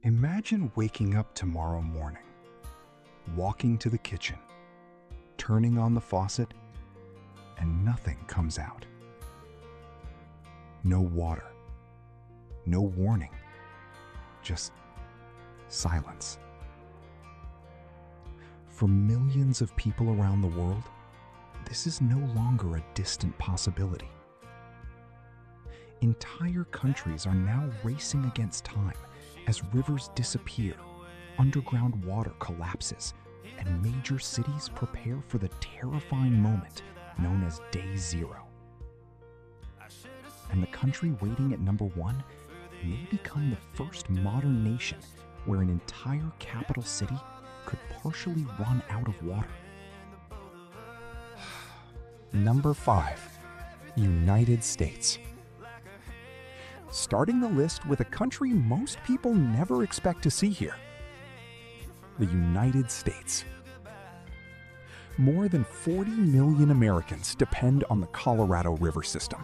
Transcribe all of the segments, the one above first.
Imagine waking up tomorrow morning, walking to the kitchen, turning on the faucet, and nothing comes out. No water, no warning, just silence. For millions of people around the world, this is no longer a distant possibility. Entire countries are now racing against time as rivers disappear, underground water collapses, and major cities prepare for the terrifying moment known as Day Zero. And the country waiting at number one may become the first modern nation where an entire capital city could partially run out of water. Number 5. United States. Starting the list with a country most people never expect to see here. The United States. More than 40 million Americans depend on the Colorado River system.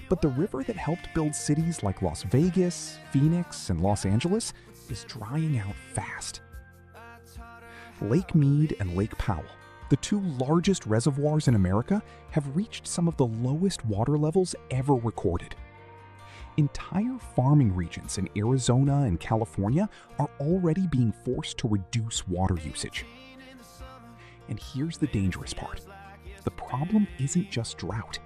But the river that helped build cities like Las Vegas, Phoenix, and Los Angeles is drying out fast. Lake Mead and Lake Powell, the two largest reservoirs in America, have reached some of the lowest water levels ever recorded. Entire farming regions in Arizona and California are already being forced to reduce water usage. And here's the dangerous part. The problem isn't just drought.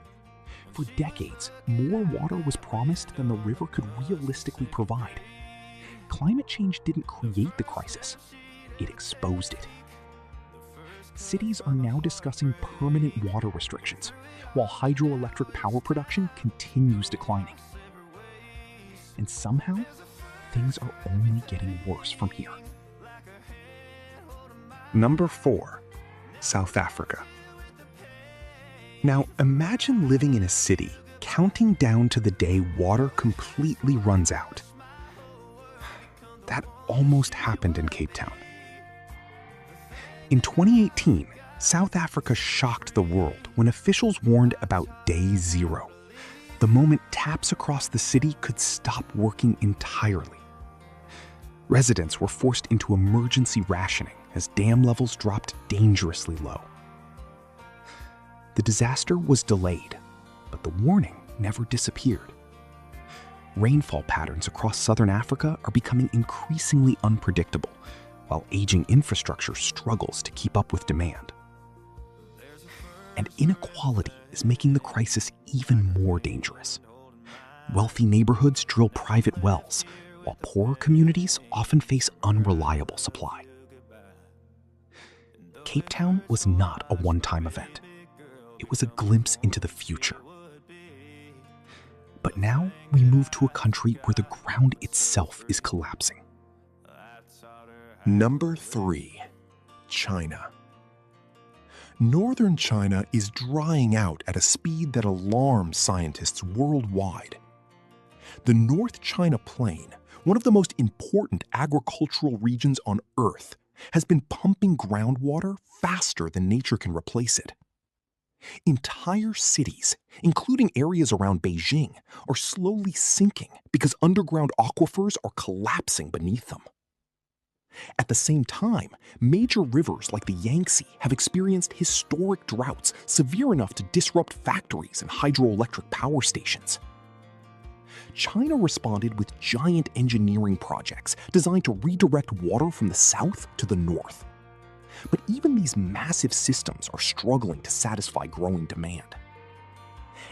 For decades, more water was promised than the river could realistically provide. Climate change didn't create the crisis, it exposed it. Cities are now discussing permanent water restrictions, while hydroelectric power production continues declining. And somehow, things are only getting worse from here. Number 4. South Africa. Now, imagine living in a city counting down to the day water completely runs out. That almost happened in Cape Town. In 2018, South Africa shocked the world when officials warned about Day Zero, the moment taps across the city could stop working entirely. Residents were forced into emergency rationing as dam levels dropped dangerously low. The disaster was delayed, but the warning never disappeared. Rainfall patterns across southern Africa are becoming increasingly unpredictable, while aging infrastructure struggles to keep up with demand. And inequality is making the crisis even more dangerous. Wealthy neighborhoods drill private wells, while poorer communities often face unreliable supply. Cape Town was not a one-time event. It was a glimpse into the future. But now we move to a country where the ground itself is collapsing. Number 3. China. Northern China is drying out at a speed that alarms scientists worldwide. The North China Plain, one of the most important agricultural regions on Earth, has been pumping groundwater faster than nature can replace it. Entire cities, including areas around Beijing, are slowly sinking because underground aquifers are collapsing beneath them. At the same time, major rivers like the Yangtze have experienced historic droughts severe enough to disrupt factories and hydroelectric power stations. China responded with giant engineering projects designed to redirect water from the south to the north. But even these massive systems are struggling to satisfy growing demand.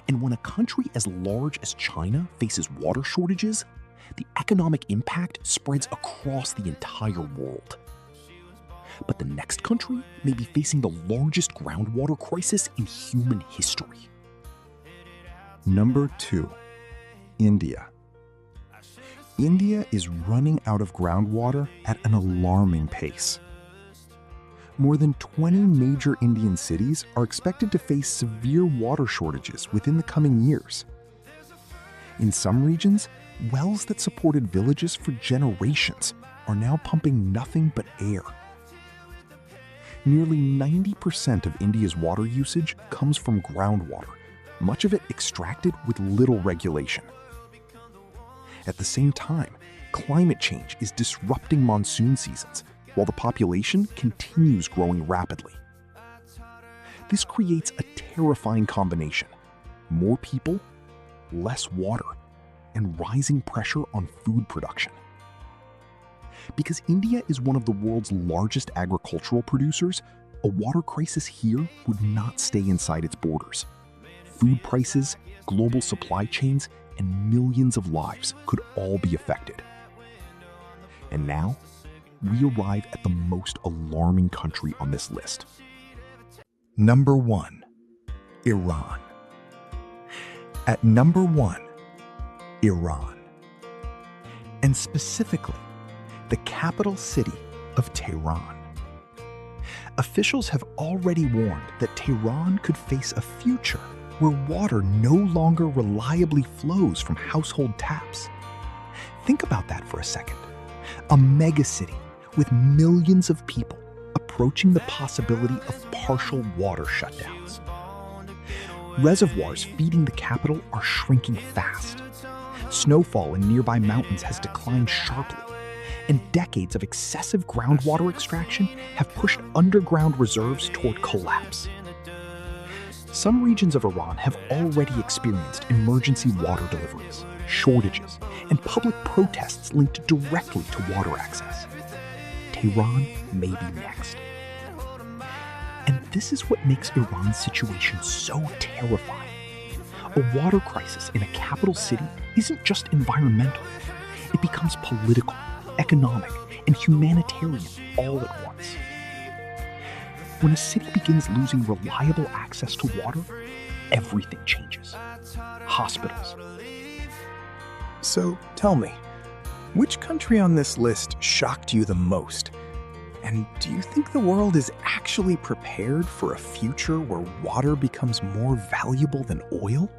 And when a country as large as China faces water shortages, the economic impact spreads across the entire world. But the next country may be facing the largest groundwater crisis in human history. Number 2. India. India is running out of groundwater at an alarming pace. More than 20 major Indian cities are expected to face severe water shortages within the coming years. In some regions, wells that supported villages for generations are now pumping nothing but air. Nearly 90% of India's water usage comes from groundwater, much of it extracted with little regulation. At the same time, climate change is disrupting monsoon seasons, while the population continues growing rapidly. This creates a terrifying combination: more people, less water, and rising pressure on food production. Because India is one of the world's largest agricultural producers, a water crisis here would not stay inside its borders. Food prices, global supply chains, and millions of lives could all be affected. And now, we arrive at the most alarming country on this list. Number 1. Iran. At number 1, Iran. And specifically, the capital city of Tehran. Officials have already warned that Tehran could face a future where water no longer reliably flows from household taps. Think about that for a second. A megacity with millions of people approaching the possibility of partial water shutdowns. Reservoirs feeding the capital are shrinking fast. Snowfall in nearby mountains has declined sharply, and decades of excessive groundwater extraction have pushed underground reserves toward collapse. Some regions of Iran have already experienced emergency water deliveries, shortages, and public protests linked directly to water access. Tehran may be next. And this is what makes Iran's situation so terrifying. A water crisis in a capital city isn't just environmental. It becomes political, economic, and humanitarian all at once. When a city begins losing reliable access to water, everything changes. Hospitals. So tell me, which country on this list shocked you the most? And do you think the world is actually prepared for a future where water becomes more valuable than oil?